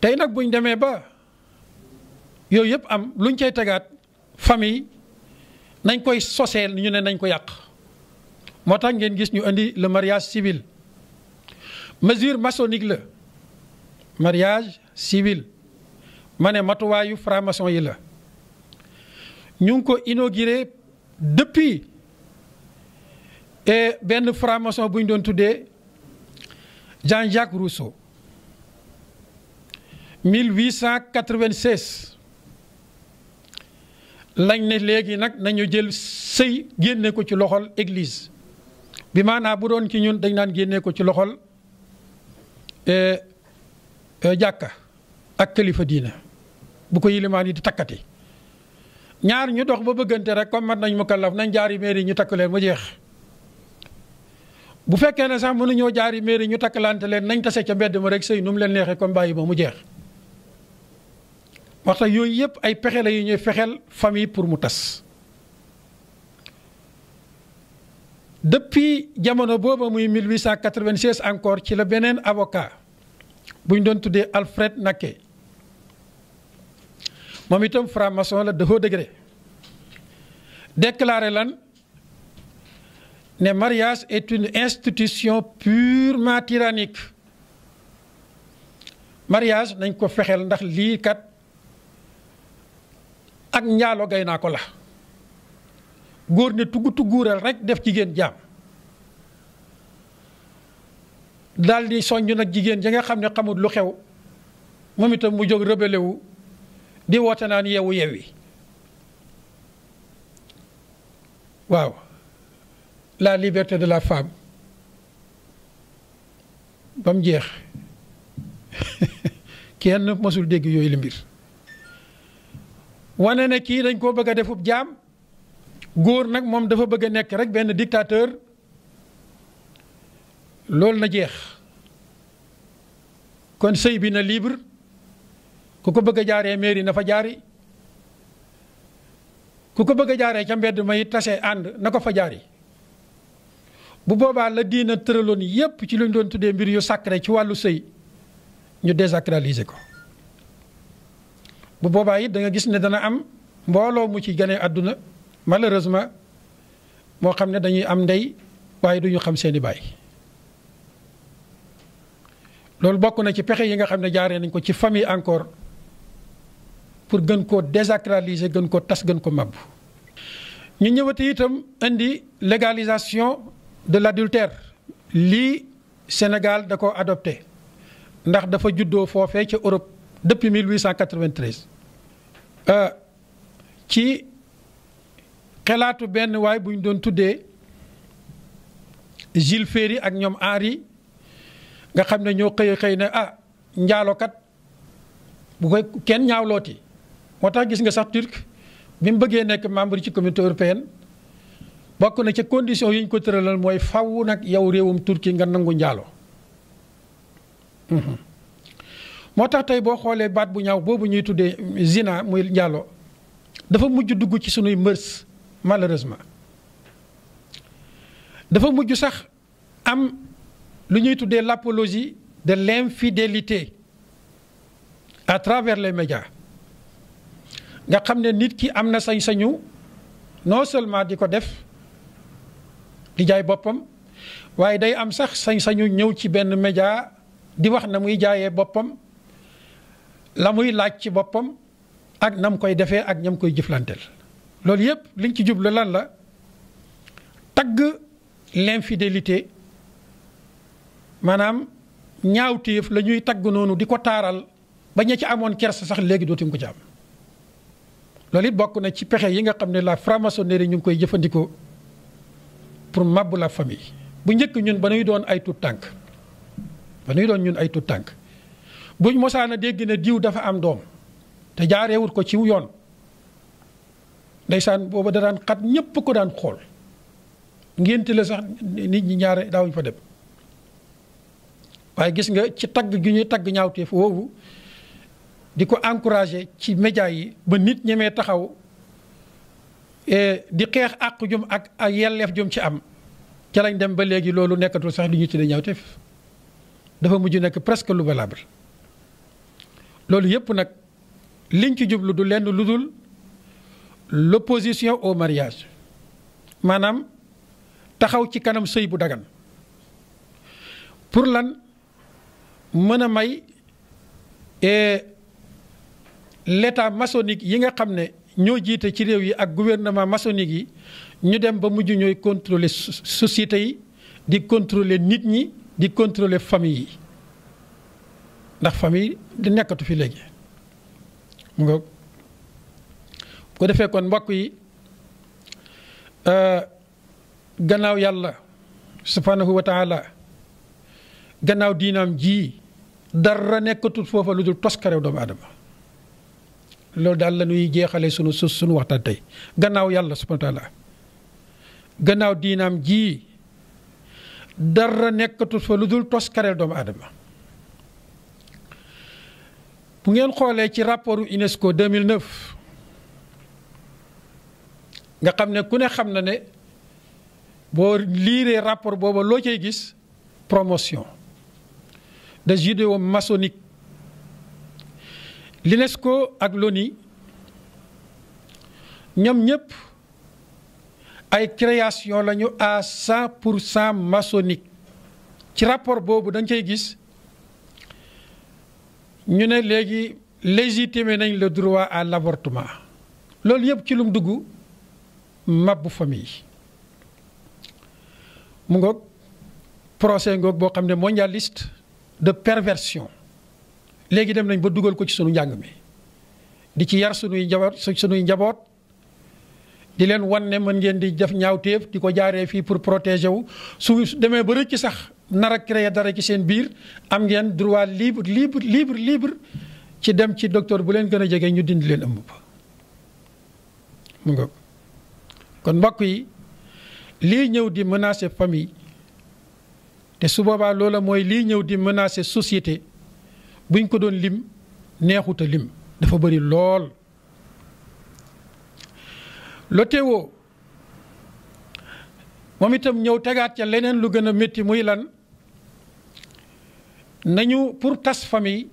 tey nag buñ demee ba yooyu yëpp am luñ cay tegaat famille nañ koy soseel ñu ne nañ ko yàq moo tax ngeen gis ñu indi le mariage civil mesure maçonnique la mariage civil ma ne matuwaayu franc-maçon yi la ñu ngi ko inauguré depuis benn franc-maçon bu ñu doon tuddee Jean-Jacques Rousseau 1896 lañ ne léegi nag nañu jël sëy génne ko ci loxol église bi maanaam bu doon ci ñun dañ naan génne ko ci loxol jàkka ak kilifa diina bu ko yilimaan yi di takkati ñaar ñu dox ba bëggante rek comme mat nañ mu kallaf nañ jaari mairie ñu takk leen mu jeex bu fekkee ne sax mënuñoo jaari mairie ñu takkalante leen nañ tase ca mbedd ma rek sëy nu mu leen neexee comme bàyyi ba mu jeex wax tax yooyu yëpp ay pexe la yu ñuy fexeel famille pour mu tas depuis jamono booba muy 1896 encore ci la beneen avocat bu ñu doon tuddee Alfred Naquet moom itam franc-maçon la de haut degré déclaré lan ne mariage est une institution purement tyrannique mariage nañ ko fexeel ndax lii kat ak njaalo gay naa ko la góor ne tugguural rek def jigéen jaam daal di soññ nag jigéen ja nga xam ne xamul lu xew moom itam mu jóg rebelle wu di woote naan yeewu yeewi waaw la liberté de la femme ba mu jeex kenn mësul dégg yooyu la mbir wane ne kii dañ koo bëgg a defub jaam góor nag moom dafa bëgg a nekk rek benn dictateur loolu na jeex kon sëy bi na libre ku ko bëgg a jaaree mairie na fa jaari ku ko bëgg a jaaree ca mbedd may tase ànd na ko fa jaari bu boobaa la diina tëraloon yépp ci lu ñu doon tuddee mbir yu sacré ci wàllu sëy ñu désacraliser ko bu boobaa it da nga gis ne dana am mbooloo mu ci gane àdduna malheureusement moo xam ne dañuy am ndey waaye duñu xam seeni baay loolu bokk na ci pexe yi nga xam ne jaaree nañ ko ci famille encore pour gën koo désacraliser gën koo tas gën ko màbb ñu ñëwati itam indi légalisation de l'adultère lii Sénégal da ko adopté ndax dafa juddoo foofee ca Europe depuis 1893 ci xelaatu benn waay bu ñu doon tuddee Jules Ferry ak ñoom Henri nga xam ne ñoo xëy ne njaalokat bu koy kenn ñaawlooti moo tax gis nga sax turc bi mu bëggee nekk membre ci communauté européenne bokk na ca condition yi ñu ko tëralal mooy faw nag yow réewum Turquie nga nangu njaalo moo tax tey boo xoolee baat bu ñaaw boobu ñuy tuddee zina muy njaalo dafa mujj dugg ci sunuy mërs malheureusement dafa mujj sax am lu ñuy tuddee l'apologie de l'infidélité à travers les médias nga xam ne nit ki am na sañ-sañu non seulement di ko def di jaay boppam waaye day am sax sañ-sañu ñëw ci benn média di wax na muy jaayee boppam la muy laaj ci boppam ak nam koy defee ak ñam koy jëflanteel loolu yépp liñ ci jublu lan la tagg l'infidélité maanaam ñaawteef la ñuy tagg noonu di ko taaral ba ña ci amoon kersa sax léegi dootuñ ko ci am loolu it bokk na ci pexe yi nga xam ne la franc-maçonnerie ñu ngi koy jëfandikoo pour màbb la famille bu njëkk ñun ba nuy doon ay tuut tànk buñ mosaan a dégg ne diw dafa am doom te jaareewut ko ci yoon ndeysaan booba da daan xat ñépp ko daan xool ngénte la sax nit ñi ñaare daawuñ fa dem waaye gis nga ci tagg gi ñuy tagg ñaawteef woowu di ko encourager ci média yi ba nit ñemee taxaw di xeex àq jum ak yelleef jum ci am ca lañ dem ba léegi loolu nekkatul sax li ñu tuddee ñaawteef dafa mujj nekk presque lu valable loolu yëpp nag liñ ci jublu du lenn lu dul l'opposition au mariage maanaam taxaw ci kanam sëy bu dagan pour lan mën a may l'état maçonnique yi nga xam ne ñoo jiite ci réew yi ak gouvernement maçonnique yi ñu dem ba mujj ñooy contrôler société yi di contrôler nit ñi di contrôler famille yi ndax famille di nekkatu fi léegi mu nga ko defee kon mbokk yi gannaaw yàlla subhanahu wa taala gannaaw diinaam ji dara nekkatul foofa lu dul toskarew doomu aadama loolu daal la ñuy jeexale sunu waxtaan tey gannaaw yàlla subhanahu wa taala gannaaw diinaam ji dara nekkatul fa lu dul toskareel doomu aadama bu ngeen xoolee ci rapportu UNESCO 2009 nga xam ne ku ne xam na ne boo liiree rapport booba loo cay gis promotion de judéo-maçonnique l'UNESCO ak l'ONU ñoom ñëpp ay création lañu à 100% maçonnique ci rapport boobu dañ koy gis ñu ne léegi légitimer nañ le droit à l'avortement loolu yëpp ci lum dugg mabbu famille mu ngoog procès ngoog boo xam ne mondialiste de perversion léegi dem nañ ba dugal ko ci sunu njàng mi di ci yar sunuy njaboot di leen wan ne mën ngeen di def ñaawteef di ko jaaree fii pour protéger wu su demee ba rëcc sax nar a créer dara ci seen biir am ngeen droit libre ci dem ci docteur bu leen gën a jege ñu dindi leen ëmb ba mu nga kon mbokk yi lii ñëw di menacer famille te su boobaa loola mooy lii ñëw di menacer société buñ ko doon lim neexuta lim dafa bëri lool L'OTEWO moom itam ñëw tegaat ca leneen lu gën a métti muy lan nañu pour tas famille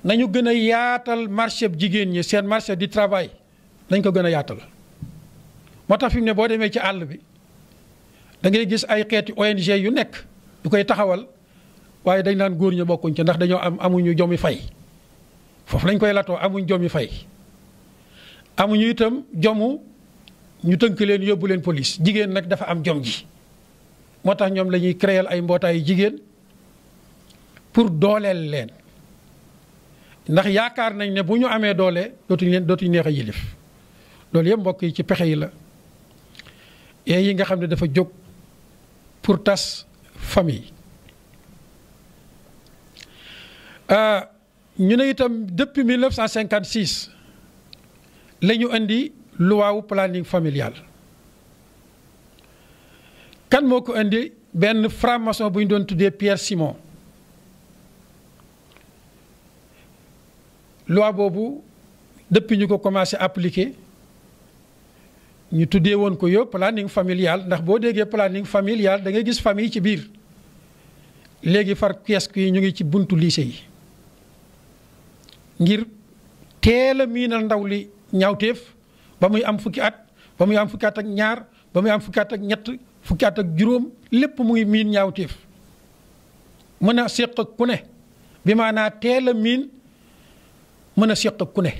nañu gën a yaatal marché jigéen ñi seen marché du travail nañ ko gën a yaatal moo tax fi mu ne boo demee ci àll bi da ngay gis ay xeeti ONG yu nekk yu koy taxawal waaye dañ naan góor ñi bokkuñ ci ndax dañoo amuñu jomi fay foofu lañ koy latoo amuñ jomi fay amuñu itam jomu ñu tënk leen yóbbu leen police jigéen nag dafa am jom ji moo tax ñoom la ñuy créer ay mbootaayu jigéen pour dooleel leen ndax yaakaar nañ ne bu ñu amee doole dootuñ neex a yilif loolu yëpp mbokk yi ci pexe yi la yi nga xam ne dafa jóg pour tas famille ñu ne itam depuis 1956 la ñu indi loi wu planning familial kan moo ko indi benn franc-maçon bu ñu doon tuddee Pierre Simon loi boobu depuis ñu ko commencé appliquer ñu tuddee woon ko yo planning familial ndax boo déggee planning familial da ngay gis famille ci biir léegi far kiosque yi ñu ngi ci buntu lycée yi ngir teel a miinal ndaw li ñaawteef ba muy am fukki at ba muy am fukki at ak ñaar ba muy am fukki at ak ñett fukki at ak juróom lépp mu ngi miin ñaawteef mën a séq ak ku ne bi maanaa teel a miin mën a séq ak ku ne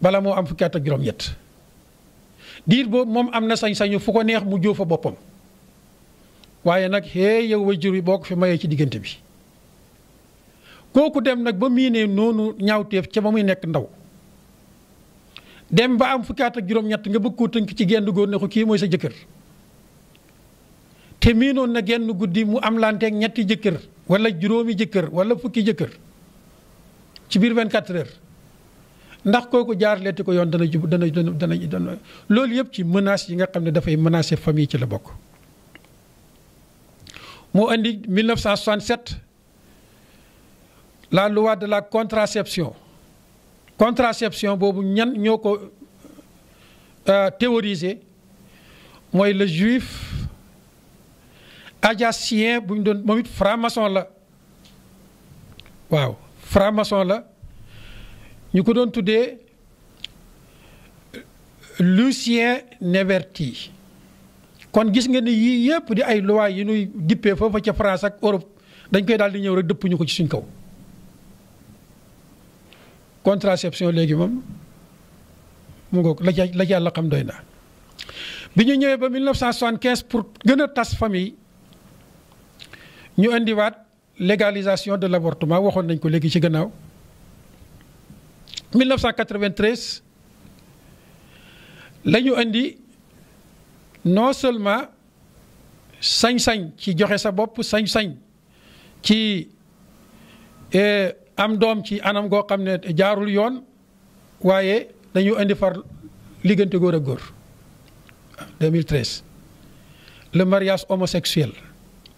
bala moo am fukki at ak juróom-ñett diir boobu moom am na sañ-sañu fu ko neex mu jóo fa boppam waaye nag yow way jur bi boo ko fi mayee ci diggante bi kooku dem nag ba miinee noonu ñaawteef ca ba muy nekk ndaw dem ba am fukki at ak juróom-ñett nga bëgg koo tënk ci genn góor ne ko kii mooy sa jëkkër te miinoon na genn guddi mu am lanteeg ñetti jëkkër wala juróomi jëkkër wala fukki jëkkër ci biir 24 heures ndax kooku jaar leeti ko yoon dana loolu yëpp ci menace yi nga xam ne dafay menacer famille ci la bokk. moo indi 1967 la loi de la contraception boobu ñan ñoo ko théorisé mooy le juif Ajacien bu ñu doon moom it franc-maçon la waaw franc-maçon la ñu ko doon tuddee Lucien Néverty. kon gis nga ni yii yëpp di ay loi yi ñuy dippee foofa ca France ak Europe dañ koy daal di ñëw rek dëpp ñu ko ci suñ kaw. contraception léegi moom mu ngoog la ca yàlla xam doy na bi ñu ñëwee ba 1975 pour gën a tas famille ñu indiwaat légalisation de l'avortement waxoon nañ ko léegi ci gannaaw 1993 la ñu indi non seulement sañ-sañ ci joxe sa bopp sañ-sañ ci am doom ci anam goo xam ne jaarul yoon waaye dañu indi far liggante góor ak góor 2013 le mariage homosexuel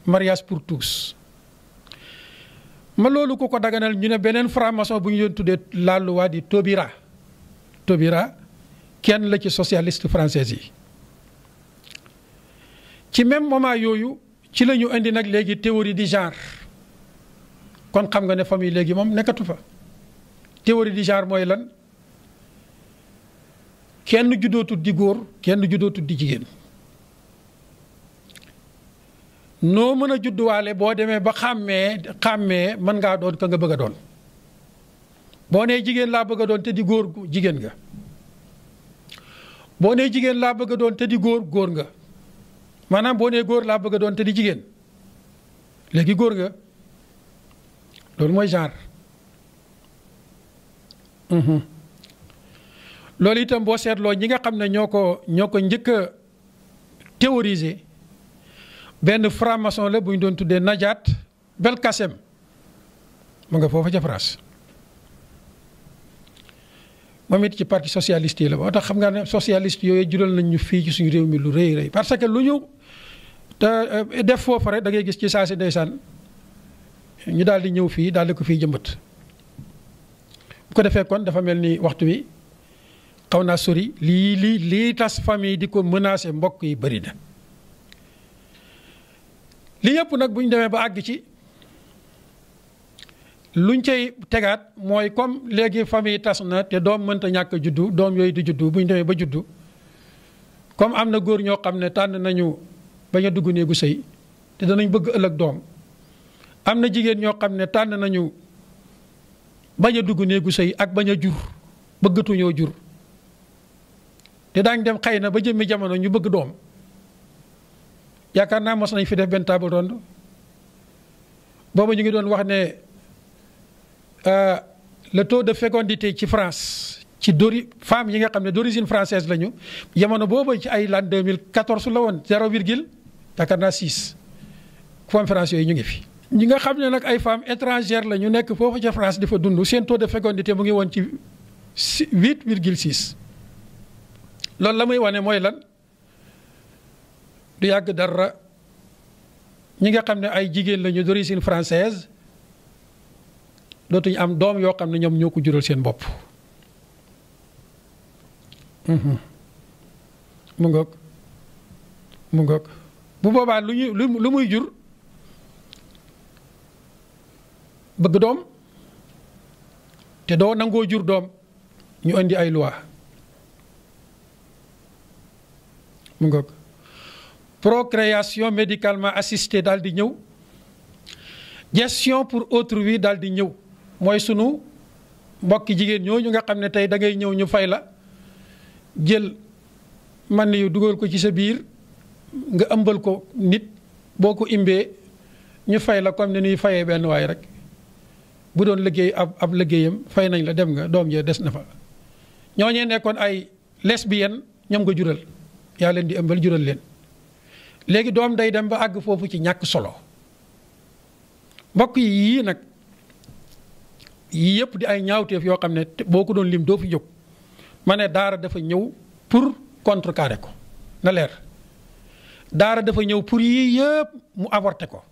mariage pour tous ma loolu ku ko daganal ñu ne beneen franc-maçon bu ñu doon tuddee la loi di Taubira kenn la ci socialiste français yi ci même moment yooyu ci la ñu indi nag léegi théorie du genre kon xam nga ne famille léegi moom nekkatu fa théorie du genre mooy lan kenn juddootul di góor kenn juddootul di jigéen noo mën a judduwaale boo demee ba xàmmee mën ngaa doon ka nga bëgg a doon boo nee jigéen laa bëgg a doon te di góor jigéen nga boo nee jigéen laa bëgg a doon te di góor nga maanaam boo nee góor laa bëgg a doon te di jigéen léegi góor nga loolu mooy genre. loolu itam boo seetloo ñi nga xam ne ñoo ko njëkk a théoriser benn franc-maçon la bu ñu doon tuddee Najat Belkacem mu nga foofa ca France moom it ci parti socialiste yi la moo tax xam nga ne socialiste yooyu jural nañ ñu fii ci suñu réew mi lu rëy rëy parce que lu ñu te def foofa rek da ngay gis ci saa si ndeysaan ñu daal di ñëw fii daal di ko fii jëmbat bu ko defee kon dafa mel ni waxtu wi xaw naa sori lii tas famille di ko menacer mbokk yi bëri na li yëpp nag bu ñu demee ba àgg ci luñ cay tegaat mooy comme léegi famille tas na te doom mënta ñàkk juddu doom yooyu di juddu bu ñu demee ba juddu comme am na góor ñoo xam ne tànn nañu bañ a dugg néegu sëy te danañ bëgg ëllëg doom am na jigéen ñoo xam ne tànn nañu bañ a dugg néegu sëy ak bañ a jur bëggatuñoo jur te daañ dem xëy na ba jëmmi jamono ñu bëgg doom yaakaar naa mos nañ fi def benn table ronde booba ñu ngi doon wax ne le taux de fécondité ci France ci femmes yi nga xam ne d'origine française lañu jamono booba ci ay l'an 2014 la woon 0 virgule yaakaar naa 6 conférence yooyu ñu ngi fi. ñi nga xam ne nag ay femmes étrangères la ñu nekk foofu ca France di fa dund seen taux de fécondité mu ngi woon ci 8,6 loolu la muy wane mooy lan du yàgg dara ñi nga xam ne ay jigéen lañu d'origine française dootuñu am doom yoo xam ne ñoom ñoo ko jural seen bopp. mu ngoog bu boobaa lu muy jur bëgg doom te doo nangoo jur doom ñu indi ay loi mu ngoog procréation médicalement assistée daal di ñëw gestion pour autrui daal di ñëw mooy sunu mbokki jigéen ñooñu nga xam ne tey da ngay ñëw ñu fay la jël man yu dugal ko ci sa biir nga ëmbal ko nit boo ko imbee ñu fay la comme ni ñuy fayee benn waay rek bu doon liggéey ab liggéeyam fay nañ la dem nga doom jee des na fa ñooñee nekkoon ay lesbienne ñoom nga jural yaa leen di ëmbal jural leen léegi doom day dem ba àgg foofu ci ñàkk solo mbokk yi yii nag yii yëpp di ay ñaawteef yoo xam ne boo ko doon lim doo fi jóg ma ne daara dafa ñëw pour contrecarrer ko na leer daara dafa ñëw pour yii yëpp mu avorter ko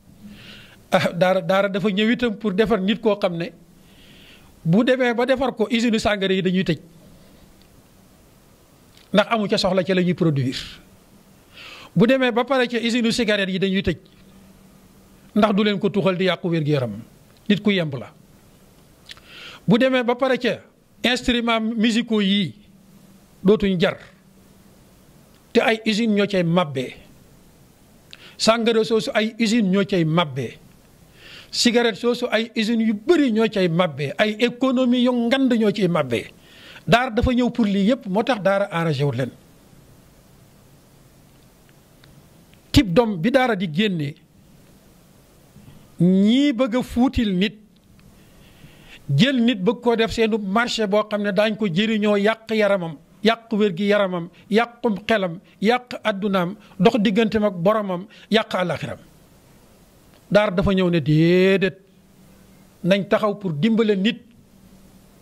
daara dafa ñëw itam pour defar nit koo xam ne bu demee ba defar ko usine sàngara yi dañuy tëj ndax amu ca soxla ca la ñuy produire bu demee ba pare ca usine cigarette yi dañuy tëj ndax du leen ko tuxal di yàqu wér-gu-yaram nit ku yemb la bu demee ba pare ca instruments musicaux yii dootuñ jar te ay usines ñoo cay mabbee sàngara soosu ay usines ñoo cay mabbee cigarette soosu ay usines yu bëri ñoo cay mabbee ay économie yu ngand ñoo ciy mabbee daara dafa ñëw pour lii yépp moo tax daara arrangé wul leen type d'homme bi daara di génnee ñii bëgg a fuutil nit jël nit bëgg koo def seenu marché boo xam ne daañ ko jëriñoo yàq yaramam yàq wér-gi yaramam yàqum xelam yàq addunaam dox digganteem ak boromam yàq àlaxiram daara dafa ñëw ne déedéet nañ taxaw pour dimbale nit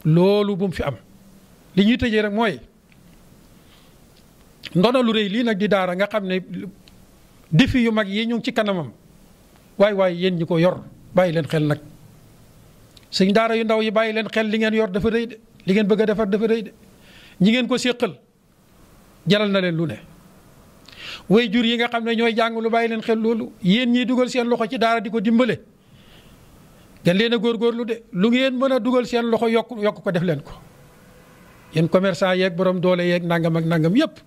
loolu bu mu fi am li ñuy tëjee rek mooy ndono lu rëy lii nag di daara nga xam ne défi yu mag yi ñu ngi ci kanamam waay yéen ñi ko yor bàyyi leen xel nag suñ daara yu ndaw yi bàyyi leen xel li ngeen yor dafa rëy de li ngeen bëgg a defar dafa rëy de ñi ngeen ko séqal jaral na leen lu ne way jur yi nga xam ne ñooy jàng lu bàyyi leen xel loolu yéen ñiy dugal seen loxo ci daara di ko dimbale gën leen a góorgóorlu de lu ngeen mën a dugal seen loxo yokk ko def leen ko yéen commerçant yeeg borom doole yeeg nangam ak nangam yépp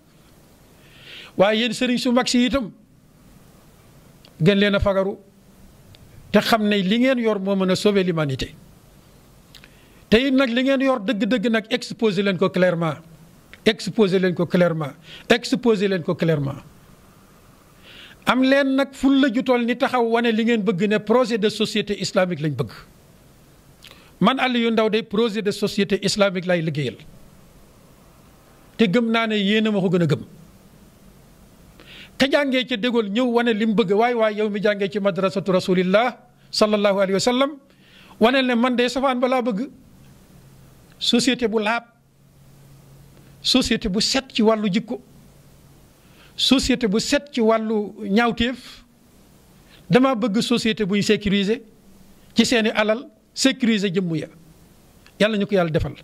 waaye yéen sëriñ su mag si itam gën leen a fagaru te xam ne li ngeen yor moo mën a sauver l'humanité te it nag li ngeen yor dëgg-dëgg nag exposé leen ko clairement exposé leen ko clairement exposé leen ko clairement am leen nag ful la jutool ni taxaw wane li ngeen bëgg ne projet de société islamique lañ bëgg man Aliou Ndao day projet de société islamique lay liggéeyal te gëm naa ne yéen a ma ko gën a gëm ka jàngee ca dégool ñëw wane li mu bëgg waay yow mi jàngee ci madrasatu rasulillah sallallahu alayhi wa sallam wane ne man de safaan ba laa bëgg société bu laab société bu set ci wàllu jikko société bu set ci wàllu ñaawteef dama bëgg société buy sécuriser ci seeni alal sécuriser jëmm ya yàlla ñu ko yàlla defal